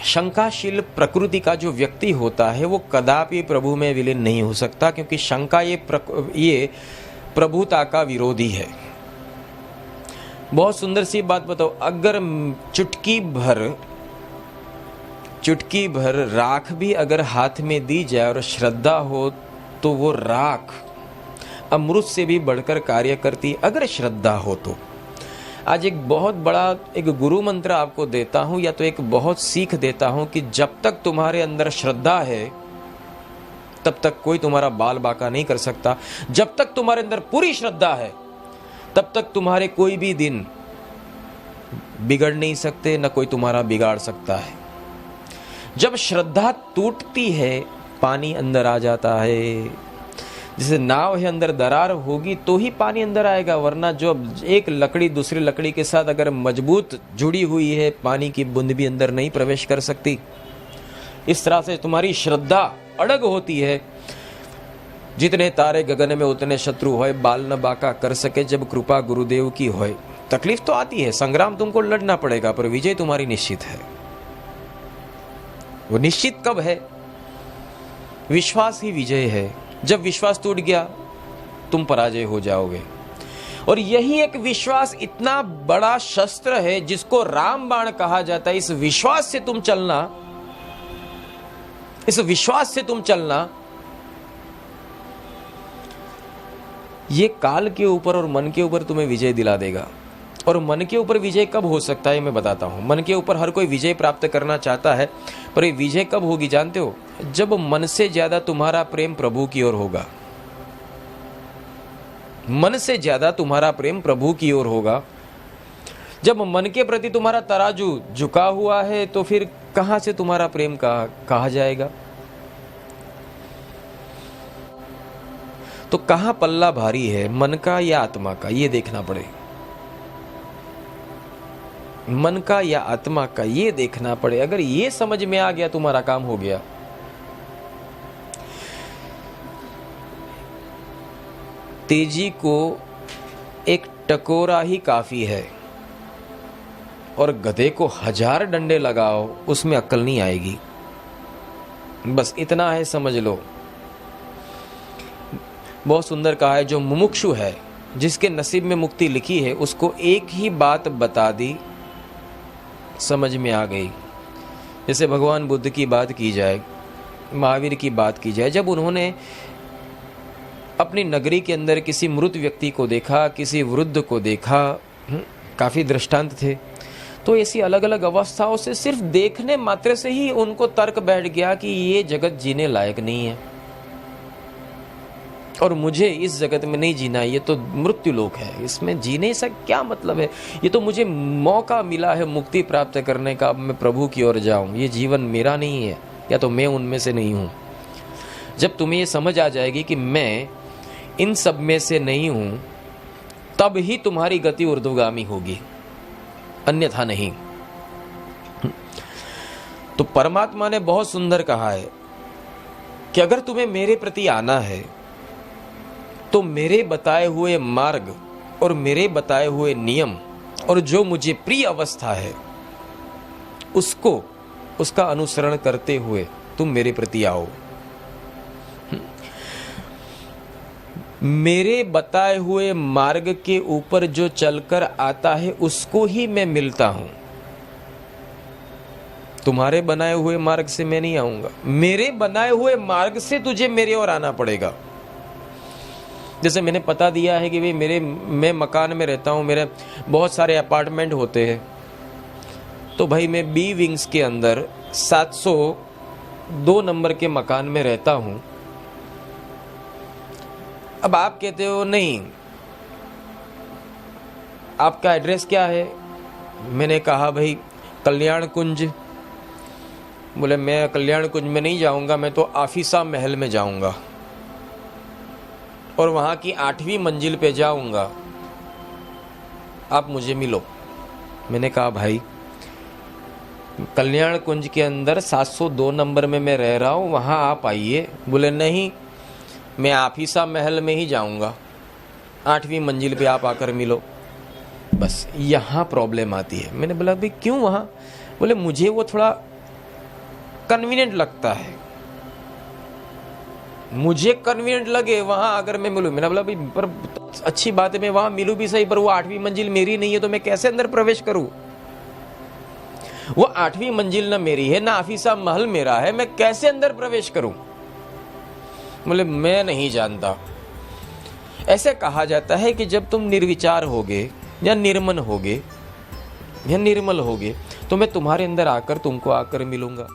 शंकाशील प्रकृति का जो व्यक्ति होता है वो कदापि प्रभु में विलीन नहीं हो सकता, क्योंकि शंका ये प्रभुता का विरोधी है। बहुत सुंदर सी बात बताओ, अगर चुटकी भर राख भी अगर हाथ में दी जाए और श्रद्धा हो तो वो राख अमृत से भी बढ़कर कार्य करती, अगर श्रद्धा हो तो। आज एक बहुत बड़ा एक गुरु मंत्र आपको देता हूं, या तो एक बहुत सीख देता हूं कि जब तक तुम्हारे अंदर श्रद्धा है तब तक कोई तुम्हारा बाल बाका नहीं कर सकता। जब तक तुम्हारे अंदर पूरी श्रद्धा है तब तक तुम्हारे कोई भी दिन बिगड़ नहीं सकते, न कोई तुम्हारा बिगाड़ सकता है। जब श्रद्धा टूटती है पानी अंदर आ जाता है। जैसे नाव है, अंदर दरार होगी तो ही पानी अंदर आएगा, वरना जो एक लकड़ी दूसरी लकड़ी के साथ अगर मजबूत जुड़ी हुई है, पानी की बूंद भी अंदर नहीं प्रवेश कर सकती। इस तरह से तुम्हारी श्रद्धा अड़ग होती है। जितने तारे गगन में उतने शत्रु होए, बाल न बाका कर सके जब कृपा गुरुदेव की होए। तकलीफ तो आती है, संग्राम तुमको लड़ना पड़ेगा, पर विजय तुम्हारी निश्चित है। वो निश्चित कब है? विश्वास ही विजय है। जब विश्वास टूट गया तुम पराजय हो जाओगे। और यही एक विश्वास इतना बड़ा शस्त्र है जिसको रामबाण कहा जाता है। इस विश्वास से तुम चलना, इस विश्वास से तुम चलना, ये काल के ऊपर और मन के ऊपर तुम्हें विजय दिला देगा। और मन के ऊपर विजय कब हो सकता है मैं बताता हूं। मन के ऊपर हर कोई विजय प्राप्त करना चाहता है, पर ये विजय कब होगी जानते हो? जब मन से ज्यादा तुम्हारा प्रेम प्रभु की ओर होगा। मन से ज्यादा तुम्हारा प्रेम प्रभु की ओर होगा। जब मन के प्रति तुम्हारा तराजू झुका हुआ है तो फिर कहां से तुम्हारा प्रेम कहा जाएगा? तो कहां पल्ला भारी है, मन का या आत्मा का, ये देखना पड़े। मन का या आत्मा का, ये देखना पड़े। अगर ये समझ में आ गया तुम्हारा काम हो गया। तेजी को एक टकोरा ही काफी है, और गधे को 1000 डंडे लगाओ उसमें अक्ल नहीं आएगी। बस इतना है, समझ लो। बहुत सुंदर कहा है, जो मुमुक्षु है, जिसके नसीब में मुक्ति लिखी है, उसको एक ही बात बता दी, समझ में आ गई। जैसे भगवान बुद्ध की बात की जाए, महावीर की बात की जाए, जब उन्होंने अपनी नगरी के अंदर किसी मृत व्यक्ति को देखा, किसी वृद्ध को देखा, काफी दृष्टांत थे, तो ऐसी अलग अलग अवस्थाओं से सिर्फ देखने मात्र से ही उनको तर्क बैठ गया कि ये जगत जीने लायक नहीं है और मुझे इस जगत में नहीं जीना, ये तो मृत्यु लोक है, इसमें जीने से क्या मतलब है? ये तो मुझे मौका मिला है मुक्ति प्राप्त करने का, मैं प्रभु की ओर जाऊं, ये जीवन मेरा नहीं है, या तो मैं उनमें से नहीं हूं। जब तुम्हें ये समझ आ जाएगी कि मैं इन सब में से नहीं हूं, तब ही तुम्हारी गति ऊर्ध्वगामी होगी, अन्यथा नहीं। तो परमात्मा ने बहुत सुंदर कहा है कि अगर तुम्हें मेरे प्रति आना है तो मेरे बताए हुए मार्ग और मेरे बताए हुए नियम और जो मुझे प्रिय अवस्था है उसका अनुसरण करते हुए तुम मेरे प्रति आओ। मेरे बताए हुए मार्ग के ऊपर जो चलकर आता है उसको ही मैं मिलता हूं। तुम्हारे बनाए हुए मार्ग से मैं नहीं आऊंगा, मेरे बनाए हुए मार्ग से तुझे मेरे ओर आना पड़ेगा। जैसे मैंने पता दिया है कि भाई मैं मकान में रहता हूं, मेरे बहुत सारे अपार्टमेंट होते हैं, तो भाई मैं बी विंग्स के अंदर 702 नंबर के मकान में रहता हूं। अब आप कहते हो नहीं, आपका एड्रेस क्या है? मैंने कहा भाई कल्याण कुंज। बोले मैं कल्याण कुंज में नहीं जाऊंगा, मैं तो आफिसा महल में जाऊंगा और वहां की 8वीं मंजिल पे जाऊंगा, आप मुझे मिलो। मैंने कहा भाई कल्याण कुंज के अंदर 702 नंबर में मैं रह रहा हूं, वहां आप आइए। बोले नहीं, मैं आफिसा महल में ही जाऊंगा, 8वीं मंजिल पे आप आकर मिलो। बस यहां प्रॉब्लम आती है। मैंने बोला भाई क्यों वहां? बोले मुझे वो थोड़ा कन्वीनियंट लगता है, मुझे कन्वीनियंट लगे वहां अगर मैं मिलूं, मैंने बोला भाई पर अच्छी बात है मैं वहां मिलूं भी सही, पर वो 8वीं मंजिल मेरी नहीं है तो मैं कैसे अंदर प्रवेश करूं? वो 8वीं मंजिल ना मेरी है ना आफीसा महल मेरा है, मैं कैसे अंदर प्रवेश करूं? बोले मैं नहीं जानता। ऐसे कहा जाता है कि जब तुम निर्विचार होगे या निर्मल होगे तो मैं तुम्हारे अंदर आकर तुमको आकर मिलूंगा।